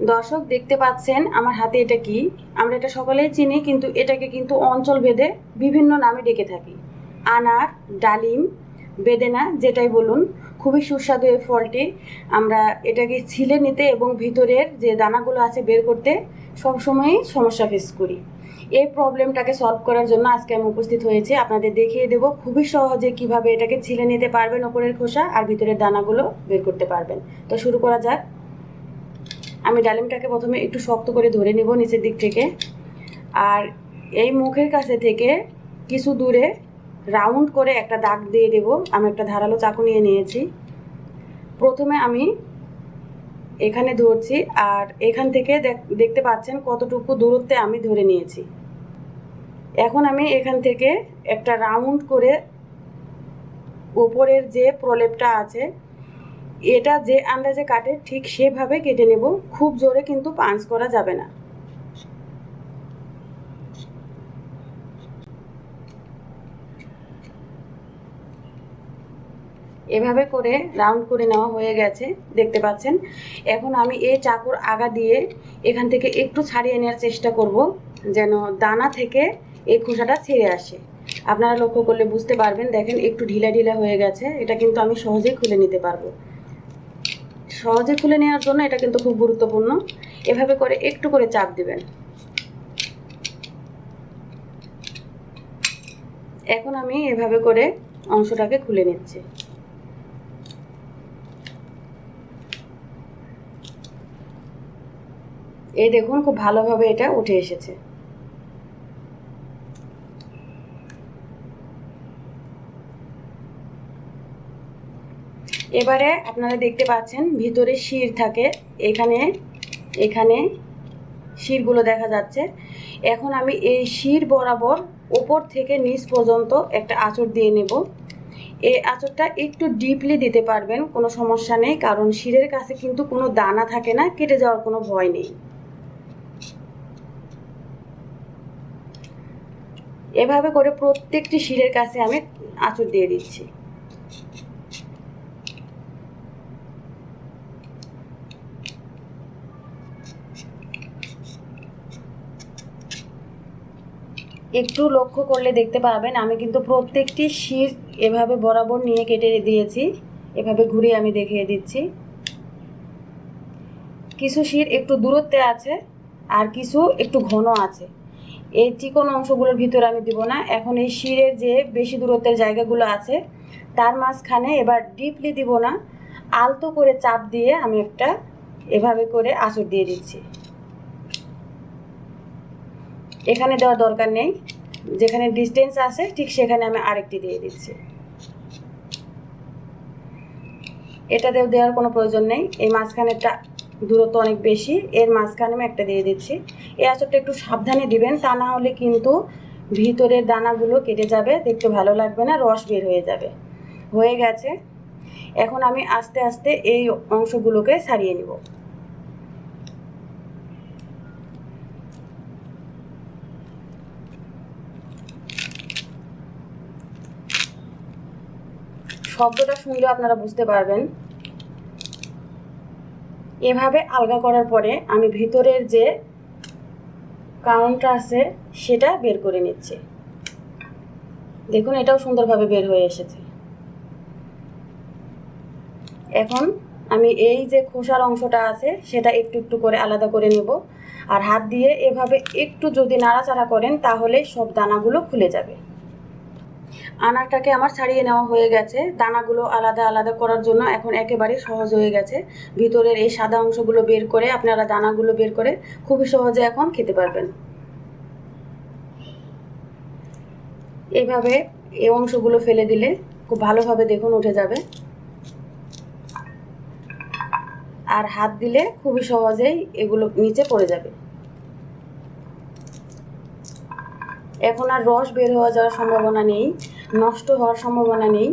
দর্শক দেখতে পাচ্ছেন আমার হাতে এটা কি। আমরা এটা সকলেই চিনি, কিন্তু এটাকে কিন্তু অঞ্চল ভেদে বিভিন্ন নামে ডেকে থাকি। আনার, ডালিম, বেদেনা, যেটাই বলুন, খুবই সুস্বাদু এই ফলটি। আমরা এটাকে ছিলে নিতে এবং ভিতরের যে দানাগুলো আছে বের করতে সবসময়ই সমস্যা ফেস করি। এই প্রবলেমটাকে সলভ করার জন্য আজকে আমি উপস্থিত হয়েছি। আপনাদের দেখিয়ে দেব খুবই সহজে কিভাবে এটাকে ছিলে নিতে পারবেন, ওপরের খোসা আর ভিতরের দানাগুলো বের করতে পারবেন। তো শুরু করা যাক। আমি ডালিমটাকে প্রথমে একটু শক্ত করে ধরে নিব নিচের দিক থেকে, আর এই মুখের কাছে থেকে কিছু দূরে রাউন্ড করে একটা দাগ দিয়ে দেব। আমি একটা ধারালো চাকু নিয়ে নিয়েছি। প্রথমে আমি এখানে ধরছি, আর এখান থেকে দেখতে পাচ্ছেন কতটুকু দূরত্বে আমি ধরে নিয়েছি। এখন আমি এখান থেকে একটা রাউন্ড করে উপরের যে প্রলেপটা আছে এটা যে আন্দাজে কাটে ঠিক সেভাবে কেটে নেব। খুব জোরে কিন্তু পাঞ্চ করা যাবে না। এভাবে করে রাউন্ড করে নেওয়া হয়ে গেছে, দেখতে পাচ্ছেন। এখন আমি এই চাকুর আগা দিয়ে এখান থেকে একটু ছাড়িয়ে নেওয়ার চেষ্টা করব, যেন দানা থেকে এই খোসাটা ছেড়ে আসে। আপনারা লক্ষ্য করলে বুঝতে পারবেন, দেখেন একটু ঢিলা ঢিলা হয়ে গেছে। এটা কিন্তু আমি সহজেই খুলে নিতে পারবো। সহজে খুলে নেওয়ার জন্য এটা কিন্তু খুব গুরুত্বপূর্ণ। এভাবে করে একটু করে চাপ দিবেন। এখন আমি এভাবে করে অংশটাকে খুলে নিচ্ছি। এই দেখুন, খুব ভালোভাবে এটা উঠে এসেছে। এবারে আপনারা দেখতে পাচ্ছেন ভিতরে শির থাকে, এখানে এখানে শিরগুলো দেখা যাচ্ছে। এখন আমি এই শির বরাবর উপর থেকে নিচ পর্যন্ত একটা আঁচড় দিয়ে নেব। এই আঁচড়টা একটু ডিপলি দিতে পারবেন, কোনো সমস্যা নেই, কারণ শিরের কাছে কিন্তু কোনো দানা থাকে না, কেটে যাওয়ার কোনো ভয় নেই। এভাবে করে প্রত্যেকটি শিরের কাছে আমি আঁচড় দিয়ে দিচ্ছি। একটু লক্ষ্য করলে দেখতে পাবেন আমি কিন্তু প্রত্যেকটি শির এভাবে বরাবর নিয়ে কেটে দিয়েছি। এভাবে ঘুরিয়ে আমি দেখিয়ে দিচ্ছি। কিছু শির একটু দূরত্বে আছে, আর কিছু একটু ঘন আছে। এই চিকন অংশগুলোর ভিতরে আমি দিব না। এখন এই শিরের যে বেশি দূরত্বের জায়গাগুলো আছে তার মাঝখানে এবার ডিপলি দিব না, আলতো করে চাপ দিয়ে আমি একটা এভাবে করে আঁচড় দিয়ে দিচ্ছি। এখানে দেওয়ার দরকার নেই, যেখানে ডিস্টেন্স আছে ঠিক সেখানে আমি আরেকটি দিয়ে দিচ্ছি। এটাতেও দেওয়ার কোনো প্রয়োজন নেই, এই মাঝখানেরটা দূরত্ব অনেক বেশি, এর মাঝখানে আমি একটা দিয়ে দিচ্ছি। এই আঁচড়টা একটু সাবধানে দিবেন, তা না হলে কিন্তু ভিতরের দানাগুলো কেটে যাবে, দেখতে ভালো লাগবে না, রস বের হয়ে যাবে। হয়ে গেছে। এখন আমি আস্তে আস্তে এই অংশগুলোকে ছাড়িয়ে নিব। শব্দটা শুনলে আপনারা বুঝতে পারবেন। এভাবে আলগা করার পরে আমি ভিতরের যে কাউন্টটা আছে সেটা বের করে নিচ্ছি। দেখুন, এটাও সুন্দরভাবে বের হয়ে এসেছে। এখন আমি এই যে খোসার অংশটা আছে সেটা একটু একটু করে আলাদা করে নেব, আর হাত দিয়ে এভাবে একটু যদি নাড়াচাড়া করেন তাহলে সব দানাগুলো খুলে যাবে। আনারটাকে আমার ছাড়িয়ে নেওয়া হয়ে গেছে। দানাগুলো আলাদা আলাদা করার জন্য এখন একেবারে সহজ হয়ে গেছে। ভিতরের এই সাদা অংশগুলো বের করে আপনারা দানাগুলো বের করে খুবই সহজে এখন খেতে পারবেন। এইভাবে এই অংশগুলো ফেলে দিলে খুব ভালোভাবে দেখুন উঠে যাবে, আর হাত দিলে খুবই সহজেই এগুলো নিচে পড়ে যাবে। এখন আর রস বের হয়ে যাওয়ার সম্ভাবনা নেই, নষ্ট হওয়ার সম্ভাবনা নেই।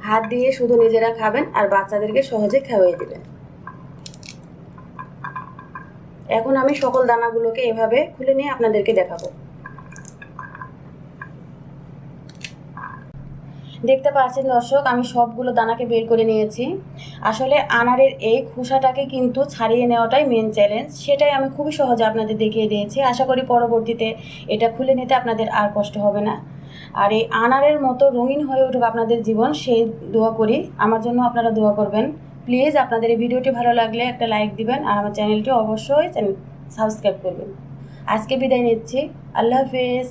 হাত দিয়ে শুধু নিজেরা খাবেন আর বাচ্চাদেরকে সহজে খাওয়াই দেবেন। এখন আমি সকল দানাগুলোকে এভাবে খুলে নিয়ে আপনাদেরকে দেখাবো। দেখতে পাচ্ছেন দর্শক, আমি সবগুলো দানাকে বের করে নিয়েছি। আসলে আনারের এই খোসাটাকে কিন্তু ছাড়িয়ে নেওয়াটাই মেন চ্যালেঞ্জ, সেটাই আমি খুবই সহজে আপনাদের দেখিয়ে দিয়েছি। আশা করি পরবর্তীতে এটা খুলে নিতে আপনাদের আর কষ্ট হবে না। আর এই আনারের মতো রঙিন হয়ে উঠুক আপনাদের জীবন, সেই দোয়া করি। আমার জন্য আপনারা দোয়া করবেন প্লিজ। আপনাদের এই ভিডিওটি ভালো লাগলে একটা লাইক দিবেন, আর আমার চ্যানেলটি অবশ্যই সাবস্ক্রাইব করবেন। আজকে বিদায় নিচ্ছি, আল্লাহ হাফেজ।